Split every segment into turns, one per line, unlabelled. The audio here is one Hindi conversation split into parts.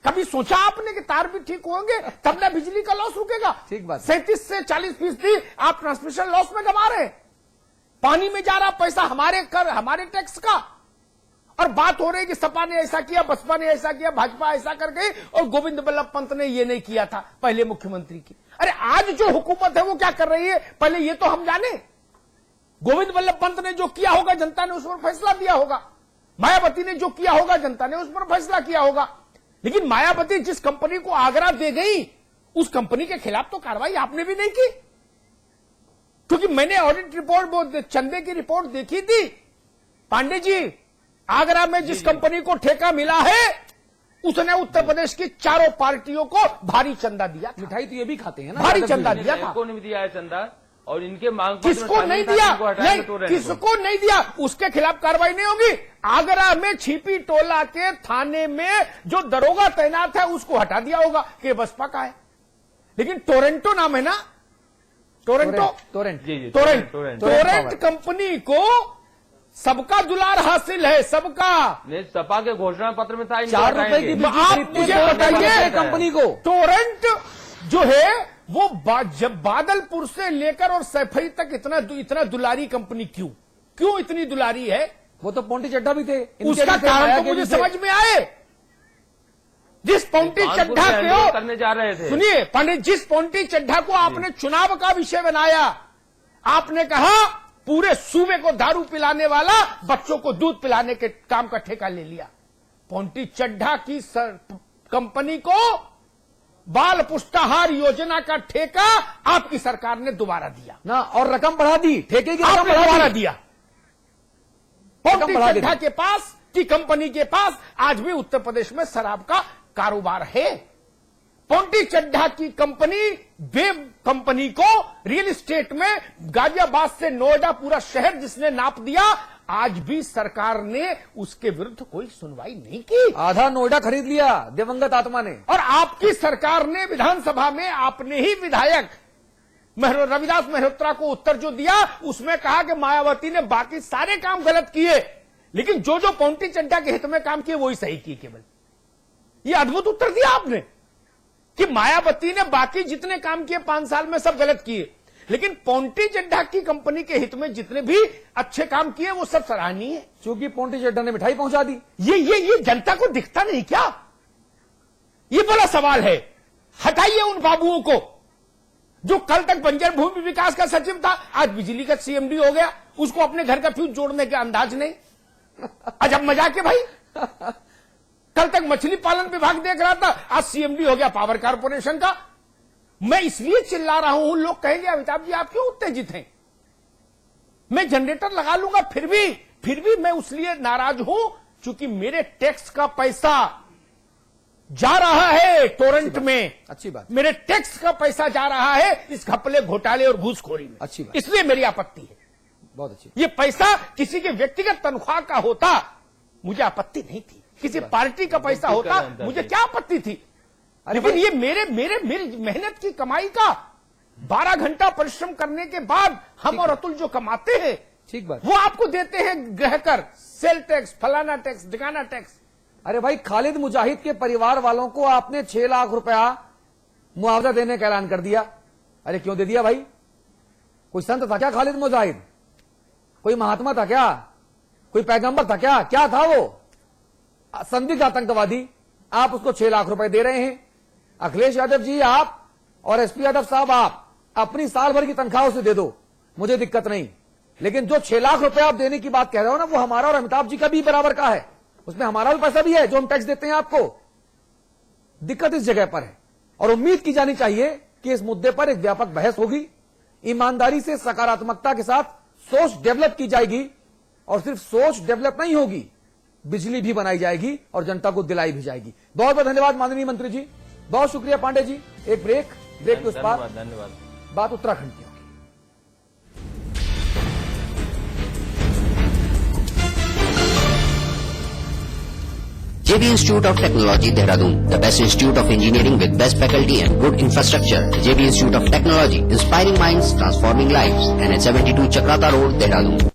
कभी सोचा आपने कि तार भी ठीक होंगे तब ना बिजली का लॉस रुकेगा?
ठीक बात।
37 से 40% आप ट्रांसमिशन लॉस में गवा रहे हैं। पानी में जा रहा पैसा हमारे टैक्स का। और बात हो रही है कि सपा ने ऐसा किया, बसपा ने ऐसा किया, भाजपा ऐसा कर गई और गोविंद बल्लभ पंत ने ये नहीं किया था पहले मुख्यमंत्री की। अरे आज जो हुकूमत है वो क्या कर रही है पहले ये तो हम जाने। गोविंद बल्लभ पंत ने जो किया होगा जनता ने उस पर फैसला दिया होगा, मायावती ने जो किया होगा जनता ने उस पर फैसला किया होगा। लेकिन मायावती जिस कंपनी को आगरा दे गई उस कंपनी के खिलाफ तो कार्रवाई आपने भी नहीं की, क्योंकि मैंने ऑडिट रिपोर्ट चंदे की रिपोर्ट देखी थी। पांडे जी, आगरा में जिस कंपनी को ठेका मिला है उसने उत्तर प्रदेश की चारों पार्टियों को भारी चंदा दिया था।
मिठाई तो ये भी खाते हैं ना,
भारी चंदा दिया था।
किसको नहीं दिया है चंदा? और इनके मांग
किसको नहीं दिया? नहीं, किसको नहीं दिया उसके खिलाफ कार्रवाई नहीं होगी। आगरा में छिपी टोला के थाने में जो दरोगा तैनात है उसको हटा दिया होगा कि बसपा का है। लेकिन टोरेंटो नाम है ना, टोरेंट कंपनी को सबका दुलार हासिल है, सबका।
सपा के घोषणा पत्र में था
4 रुपए की बिजली
आप
खरीदते
मुझे
हैं
बताइए
कंपनी को।
टोरेंट जो है वो जब बादलपुर से लेकर और सैफई तक इतना दुलारी कंपनी क्यों इतनी दुलारी है?
वो तो पोंटी चड्ढा भी थे,
उसका कारण तो मुझे समझ में आए। जिस पोंटी चड्ढा को
करने जा रहे थे,
सुनिए पंडित, जिस पोंटी चड्ढा को आपने चुनाव का विषय बनाया, आपने कहा पूरे सूबे को दारू पिलाने वाला बच्चों को दूध पिलाने के काम का ठेका ले लिया। पोंटी चड्ढा की कंपनी को बाल पुष्टाहार योजना का ठेका आपकी सरकार ने दोबारा दिया
ना, और रकम बढ़ा दी, ठेके की रकम
दोबारा दिया। पोंटी
बढ़ा दी।
चड्ढा के पास की कंपनी के पास आज भी उत्तर प्रदेश में शराब का कारोबार है। पोंटी चड्ढा की कंपनी वेब कंपनी को रियल एस्टेट में गाजियाबाद से नोएडा पूरा शहर जिसने नाप दिया, आज भी सरकार ने उसके विरुद्ध कोई सुनवाई नहीं की।
आधा नोएडा खरीद लिया दिवंगत आत्मा ने।
और आपकी सरकार ने विधानसभा में आपने ही विधायक रविदास मेहरोत्रा को उत्तर जो दिया उसमें कहा कि मायावती ने बाकी सारे काम गलत किए, लेकिन जो पोंटी चड्ढा के हित में काम किए वही सही किए केवल। ये अद्भुत उत्तर दिया आपने कि मायावती ने बाकी जितने काम किए 5 साल में सब गलत किए, लेकिन पोंटी चड्ढा की कंपनी के हित में जितने भी अच्छे काम किए वो सब सराहनीय है।
क्योंकि पोंटी चड्ढा ने मिठाई पहुंचा दी।
ये जनता को दिखता नहीं क्या? ये बड़ा सवाल है। हटाइए उन बाबुओं को जो कल तक बंजर भूमि विकास का सचिव था, आज बिजली का सीएमडी हो गया, उसको अपने घर का फ्यूज जोड़ने का अंदाज नहीं। अजब मजाक है भाई। कल तक मछली पालन विभाग देख रहा था, आज सीएमडी हो गया पावर कारपोरेशन का। मैं इसलिए चिल्ला रहा हूं, लोग कहेंगे अमिताभ जी आप क्यों उत्तेजित हैं? मैं जनरेटर लगा लूंगा, फिर भी मैं उसलिए नाराज हूं क्योंकि मेरे टैक्स का पैसा जा रहा है टोरेंट में।
अच्छी बात।
मेरे टैक्स का पैसा जा रहा है इस घपले घोटाले और घूसखोरी में।
अच्छी बात।
इसलिए मेरी आपत्ति है।
बहुत अच्छी।
ये पैसा किसी के व्यक्तिगत तनख्वाह का होता मुझे आपत्ति नहीं थी, किसी पार्टी का पैसा होता मुझे क्या आपत्ति थी। लेकिन ये मेरी मेहनत की कमाई का 12 घंटा परिश्रम करने के बाद हम और अतुल जो कमाते हैं,
ठीक बात,
वो आपको देते हैं ग्रह कर, सेल टैक्स, फलाना टैक्स, ढिकाना टैक्स।
अरे भाई, खालिद मुजाहिद के परिवार वालों को आपने 6 लाख रुपया मुआवजा देने का ऐलान कर दिया। अरे क्यों दे दिया भाई? कोई संत था क्या खालिद मुजाहिद? कोई महात्मा था क्या? कोई पैगंबर था क्या? क्या था वो? संदिग्ध आतंकवादी। आप उसको 6 लाख रुपए दे रहे हैं। अखिलेश यादव जी आप और एसपी यादव साहब आप अपनी साल भर की तनख्वाह उसे दे दो, मुझे दिक्कत नहीं, लेकिन जो 6 लाख रुपए आप देने की बात कह रहे हो ना, वो हमारा और अमिताभ जी का भी बराबर का है। उसमें हमारा भी पैसा भी है जो हम टैक्स देते हैं आपको। दिक्कत इस जगह पर है और उम्मीद की जानी चाहिए कि इस मुद्दे पर एक व्यापक बहस होगी, ईमानदारी से सकारात्मकता के साथ सोच डेवलप की जाएगी और सिर्फ सोच डेवलप नहीं होगी, बिजली भी बनाई जाएगी और जनता को दिलाई भी जाएगी। बहुत बहुत धन्यवाद माननीय मंत्री जी, बहुत शुक्रिया पांडे जी। एक ब्रेक के उस पार
धन्यवाद।
बात उत्तराखंड की होगी।
JB Institute of Technology, Dehradun, the best institute of engineering with best faculty and good infrastructure. JB Institute of Technology, inspiring minds, transforming lives. NH72 Chakrata Road, Dehradun.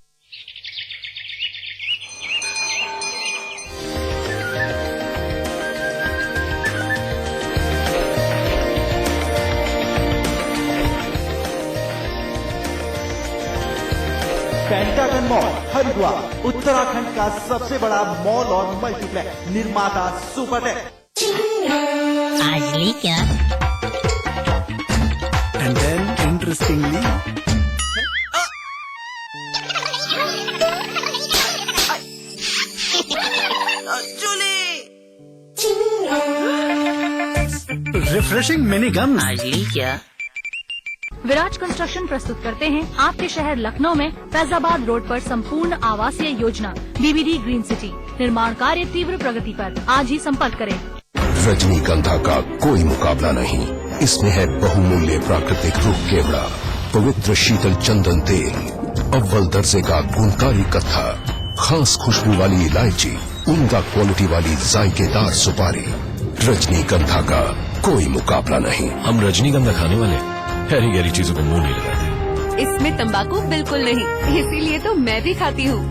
Mall Haridwar, Uttarakhand का सबसे बड़ा मॉल और मल्टीप्लेक्स निर्माता सुपरटेक।
आज ली क्या?
And then interestingly refreshing mini gum.
आज ली क्या?
विराज कंस्ट्रक्शन प्रस्तुत करते हैं आपके शहर लखनऊ में फैजाबाद रोड पर संपूर्ण आवासीय योजना बीबीडी ग्रीन सिटी। निर्माण कार्य तीव्र प्रगति पर। आज ही संपर्क करें।
रजनीगंधा का कोई मुकाबला नहीं। इसमें है बहुमूल्य प्राकृतिक रूप केवड़ा, पवित्र शीतल चंदन तेल, अव्वल दर्जे का गुणकारी कत्था, खास खुशबू वाली इलायची, उम्दा क्वालिटी वाली जायकेदार सुपारी। रजनीगंधा का कोई मुकाबला नहीं।
हम रजनीगंधा खाने वाले हरी गहरी चीजों को मुंह नहीं लगाते।
इसमें तंबाकू बिल्कुल नहीं, इसीलिए तो मैं भी खाती हूँ।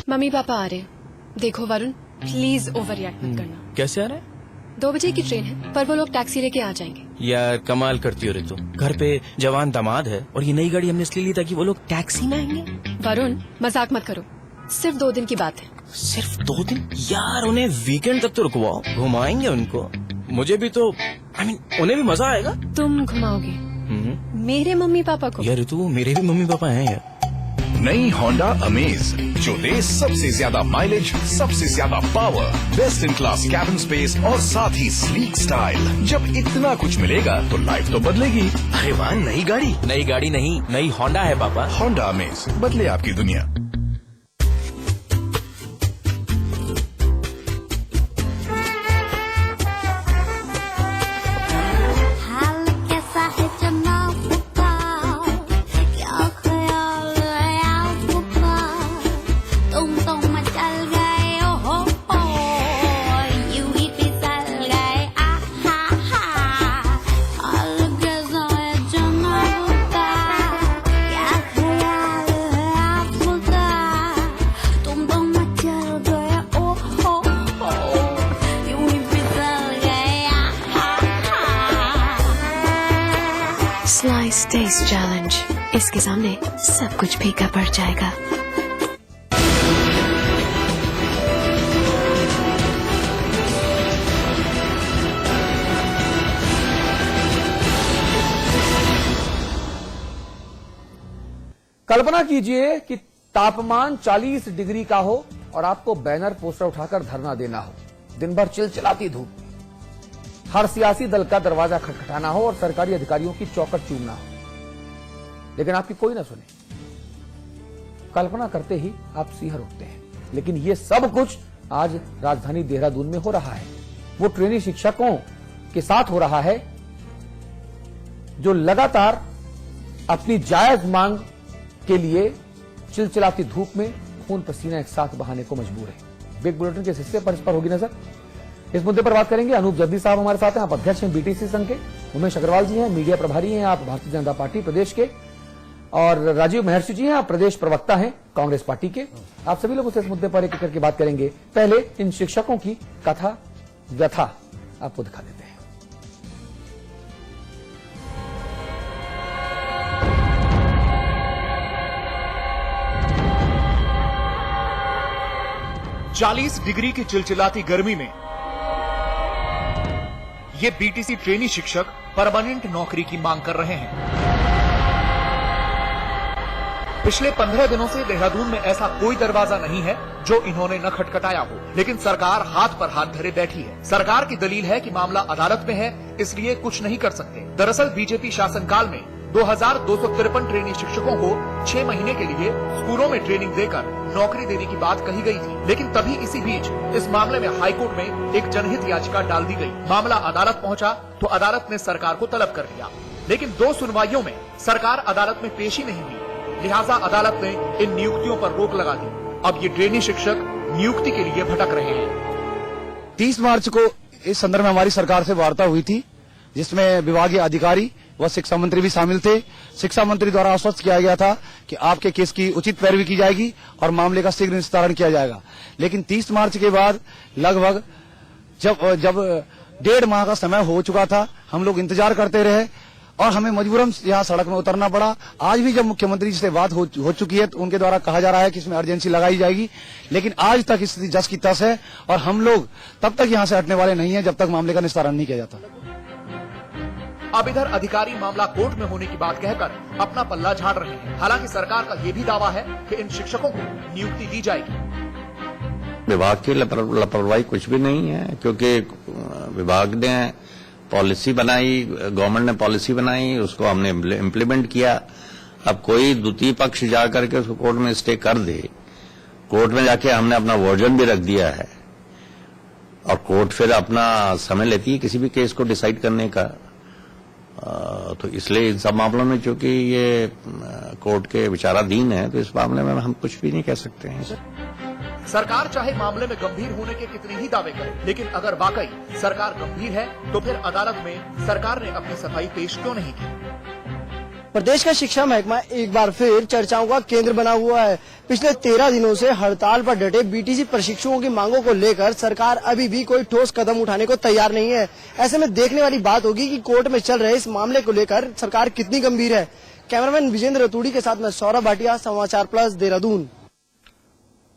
मम्मी पापा आ रहे हैं। देखो वरुण, प्लीज ओवर रिएक्ट मत करना।
कैसे आ रहा है?
2 बजे की ट्रेन है, पर वो लोग टैक्सी लेके आ जाएंगे।
यार कमाल करती हो रे तुम। घर पे जवान दामाद है और ये नई गाड़ी हमने इसलिए ली ताकि वो लोग टैक्सी में आएंगे।
वरुण मजाक मत करो, सिर्फ 2 दिन की बात है।
सिर्फ 2 दिन? यार उन्हें वीकेंड तक तो रुकवाओ, घुमाएंगे उनको। मुझे भी तो उन्हें भी मजा आएगा।
तुम घुमाओगे मेरे मम्मी पापा को?
यार ऋतु, मेरे भी मम्मी पापा हैं यार।
नई होंडा अमेज जो दे सबसे ज्यादा माइलेज, सबसे ज्यादा power, best in class cabin space और साथ ही स्लीक स्टाइल। जब इतना कुछ मिलेगा तो लाइफ तो बदलेगी।
अरे वाह, नई गाड़ी? नई गाड़ी नहीं, नई होंडा है पापा।
होंडा अमेज, बदले आपकी दुनिया।
स्लाइस टेस्ट चैलेंज, इसके सामने सब कुछ फीका पड़ जाएगा।
कल्पना कीजिए कि तापमान 40 डिग्री का हो और आपको बैनर पोस्टर उठाकर धरना देना हो। दिन भर चिलचिलाती धूप, हर सियासी दल का दरवाजा खटखटाना हो और सरकारी अधिकारियों की चौखट चूमना हो, लेकिन आपकी कोई ना सुने। कल्पना करते ही आप सिहर उठते हैं। लेकिन ये सब कुछ आज राजधानी देहरादून में हो रहा है। वो ट्रेनी शिक्षकों के साथ हो रहा है जो लगातार अपनी जायज मांग के लिए चिलचिलाती धूप में खून पसीना एक साथ बहाने को मजबूर है। बिग बुलेटिन के हिस्से पर इस पर होगी नजर। इस मुद्दे पर बात करेंगे। अनूप जब्दी साहब हमारे साथ हैं, आप अध्यक्ष हैं बीटीसी संघ के। उमेश अग्रवाल जी हैं, मीडिया प्रभारी हैं आप भारतीय जनता पार्टी प्रदेश के। और राजीव महर्षि जी हैं, आप प्रदेश प्रवक्ता हैं कांग्रेस पार्टी के। आप सभी लोग इस मुद्दे पर एक एक करके बात करेंगे। पहले इन शिक्षकों की कथा व्यथा आपको दिखा देते हैं।
40 डिग्री की चिलचिलाती गर्मी में ये बीटीसी ट्रेनी शिक्षक परमानेंट नौकरी की मांग कर रहे हैं। पिछले 15 दिनों से देहरादून में ऐसा कोई दरवाजा नहीं है जो इन्होंने न खटखटाया हो, लेकिन सरकार हाथ पर हाथ धरे बैठी है। सरकार की दलील है कि मामला अदालत में है, इसलिए कुछ नहीं कर सकते। दरअसल बीजेपी शासनकाल में 2253 ट्रेनी शिक्षकों को 6 महीने के लिए स्कूलों में ट्रेनिंग देकर नौकरी देने की बात कही गई थी, लेकिन तभी इसी बीच इस मामले में हाईकोर्ट में एक जनहित याचिका डाल दी गई। मामला अदालत पहुंचा तो अदालत ने सरकार को तलब कर दिया। लेकिन 2 सुनवाइयों में सरकार अदालत में पेश ही नहीं हुई, लिहाजा अदालत ने इन नियुक्तियों पर रोक लगा दी। अब ये ट्रेनी शिक्षक नियुक्ति के लिए भटक रहे हैं।
30 मार्च को इस संदर्भ में हमारी सरकार से वार्ता हुई थी, जिसमें विभागीय अधिकारी व शिक्षा मंत्री भी शामिल थे। शिक्षा मंत्री द्वारा आश्वस्त किया गया था कि आपके केस की उचित पैरवी की जाएगी और मामले का शीघ्र निस्तारण किया जाएगा। लेकिन 30 मार्च के बाद लगभग जब 1.5 माह का समय हो चुका था, हम लोग इंतजार करते रहे और हमें मजबूरन यहाँ सड़क में उतरना पड़ा। आज भी जब मुख्यमंत्री जी से बात हो चुकी है तो उनके द्वारा कहा जा रहा है कि इसमें अर्जेंसी लगाई जाएगी, लेकिन आज तक स्थिति जस की तस है और हम लोग तब तक यहाँ से हटने वाले नहीं है जब तक मामले का निस्तारण नहीं किया जाता।
अब इधर अधिकारी मामला कोर्ट में होने की बात कहकर अपना पल्ला झाड़ रहे हैं। हालांकि सरकार का ये भी दावा है कि इन शिक्षकों को नियुक्ति दी जाएगी।
विभाग की लापरवाही कुछ भी नहीं है, क्योंकि विभाग ने पॉलिसी बनाई, गवर्नमेंट ने पॉलिसी बनाई, उसको हमने इम्प्लीमेंट किया। अब कोई द्वितीय पक्ष जाकर के उसको कोर्ट में स्टे कर दे, कोर्ट में जाके हमने अपना वर्जन भी रख दिया है और कोर्ट फिर अपना समय लेती है किसी भी केस को डिसाइड करने का। तो इसलिए इन सब मामलों में चूंकि ये कोर्ट के विचाराधीन है, तो इस मामले में हम कुछ भी नहीं कह सकते हैं।
सरकार चाहे मामले में गंभीर होने के कितने ही दावे करे, लेकिन अगर वाकई सरकार गंभीर है तो फिर अदालत में सरकार ने अपनी सफाई पेश क्यों नहीं की?
प्रदेश का शिक्षा महकमा एक बार फिर चर्चाओं का केंद्र बना हुआ है। पिछले 13 दिनों से हड़ताल पर डटे बीटीसी प्रशिक्षुओं की मांगों को लेकर सरकार अभी भी कोई ठोस कदम उठाने को तैयार नहीं है। ऐसे में देखने वाली बात होगी कि कोर्ट में चल रहे इस मामले को लेकर सरकार कितनी गंभीर है। कैमरामैन विजेंद्र रतूड़ी के साथ मैं सौरभ भाटिया, समाचार प्लस, देहरादून।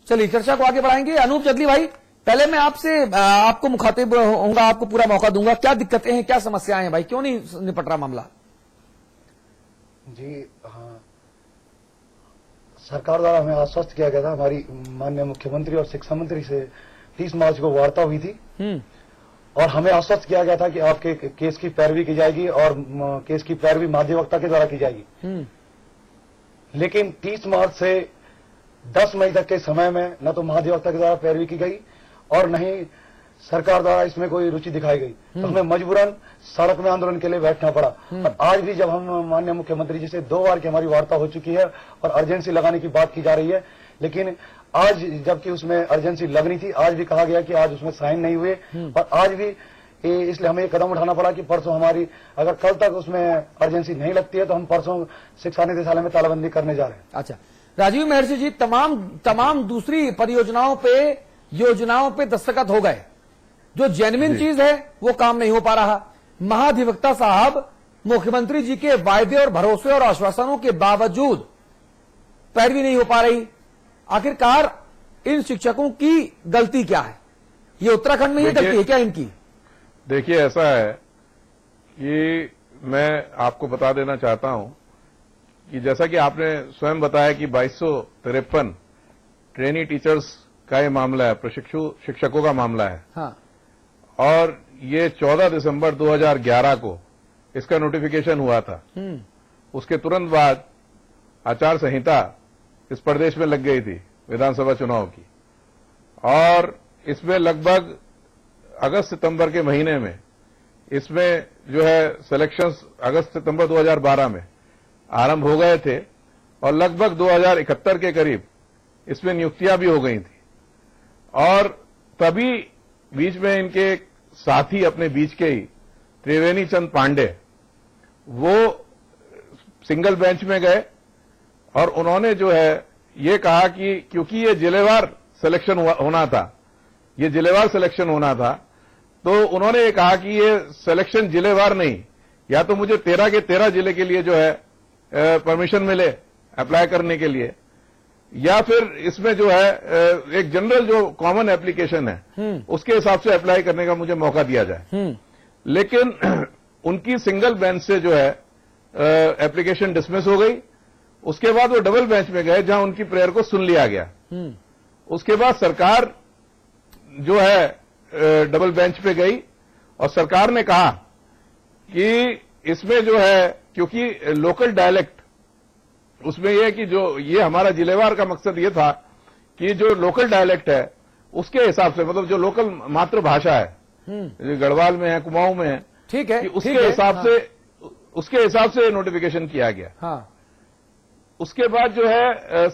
चलिए चर्चा को आगे बढ़ाएंगे। अनूप जदली भाई, पहले मैं आपको मुखातिब होऊंगा, आपको पूरा मौका दूंगा। क्या दिक्कतें हैं, क्या समस्याएं हैं भाई, क्यों नहीं निपट रहा मामला?
जी हाँ, सरकार द्वारा हमें आश्वस्त किया गया था, हमारी माननीय मुख्यमंत्री और शिक्षा मंत्री से 30 मार्च को वार्ता हुई थी और हमें आश्वस्त किया गया था कि आपके केस की पैरवी की जाएगी और केस की पैरवी महाधिवक्ता के द्वारा की जाएगी। लेकिन 30 मार्च से 10 मई तक के समय में न तो महाधिवक्ता के द्वारा पैरवी की गई और न ही सरकार द्वारा इसमें कोई रुचि दिखाई गई। तो हमें मजबूरन सड़क में आंदोलन के लिए बैठना पड़ा। और आज भी जब हम माननीय मुख्यमंत्री जी से 2 बार की हमारी वार्ता हो चुकी है और अर्जेंसी लगाने की बात की जा रही है, लेकिन आज जबकि उसमें अर्जेंसी लगनी थी, आज भी कहा गया कि आज उसमें साइन नहीं हुए और आज भी इसलिए हमें ये कदम उठाना पड़ा कि परसों हमारी, अगर कल तक उसमें अर्जेंसी नहीं लगती है तो हम परसों शिक्षा निदेशालय में तालाबंदी करने जा रहे हैं।
अच्छा, राजीव महर्षि जी, तमाम दूसरी परियोजनाओं पे, योजनाओं पे दस्तखत हो गए, जो जेन्युइन चीज है वो काम नहीं हो पा रहा। महाधिवक्ता साहब मुख्यमंत्री जी के वायदे और भरोसे और आश्वासनों के बावजूद पैरवी नहीं हो पा रही। आखिरकार इन शिक्षकों की गलती क्या है? ये उत्तराखंड में ही गलती है क्या इनकी?
देखिए, ऐसा है कि मैं आपको बता देना चाहता हूं कि जैसा कि आपने स्वयं बताया कि 2253 ट्रेनी टीचर्स का ये मामला है, प्रशिक्षु शिक्षकों का मामला है।
हाँ।
और ये 14 दिसंबर 2011 को इसका नोटिफिकेशन हुआ था। उसके तुरंत बाद आचार संहिता इस प्रदेश में लग गई थी विधानसभा चुनाव की, और इसमें लगभग अगस्त सितंबर के महीने में इसमें जो है सिलेक्शंस अगस्त सितंबर 2012 में आरंभ हो गए थे और लगभग 2071 के करीब इसमें नियुक्तियां भी हो गई थी। और तभी बीच में इनके साथी अपने बीच के ही त्रिवेणी चंद पांडे वो सिंगल बेंच में गए और उन्होंने जो है ये कहा कि क्योंकि ये जिलेवार सिलेक्शन होना था, ये जिलेवार सिलेक्शन होना था, तो उन्होंने ये कहा कि ये सिलेक्शन जिलेवार नहीं, या तो मुझे 13 के 13 जिले के लिए जो है परमिशन मिले अप्लाई करने के लिए, या फिर इसमें जो है एक जनरल जो कॉमन एप्लीकेशन है उसके हिसाब से अप्लाई करने का मुझे मौका दिया जाए। लेकिन उनकी सिंगल बेंच से जो है एप्लीकेशन डिसमिस हो गई। उसके बाद वो डबल बेंच में गए जहां उनकी प्रेयर को सुन लिया गया। उसके बाद सरकार जो है डबल बेंच पे गई और सरकार ने कहा कि इसमें जो है, क्योंकि लोकल डायलेक्ट उसमें यह है कि जो ये हमारा जिलेवार का मकसद ये था कि जो लोकल डायलेक्ट है उसके हिसाब से, मतलब जो लोकल मातृभाषा है, जो गढ़वाल में है, कुमाऊं में है,
ठीक है,
कि उसके हिसाब से उसके हिसाब से नोटिफिकेशन किया गया।
हाँ।
उसके बाद जो है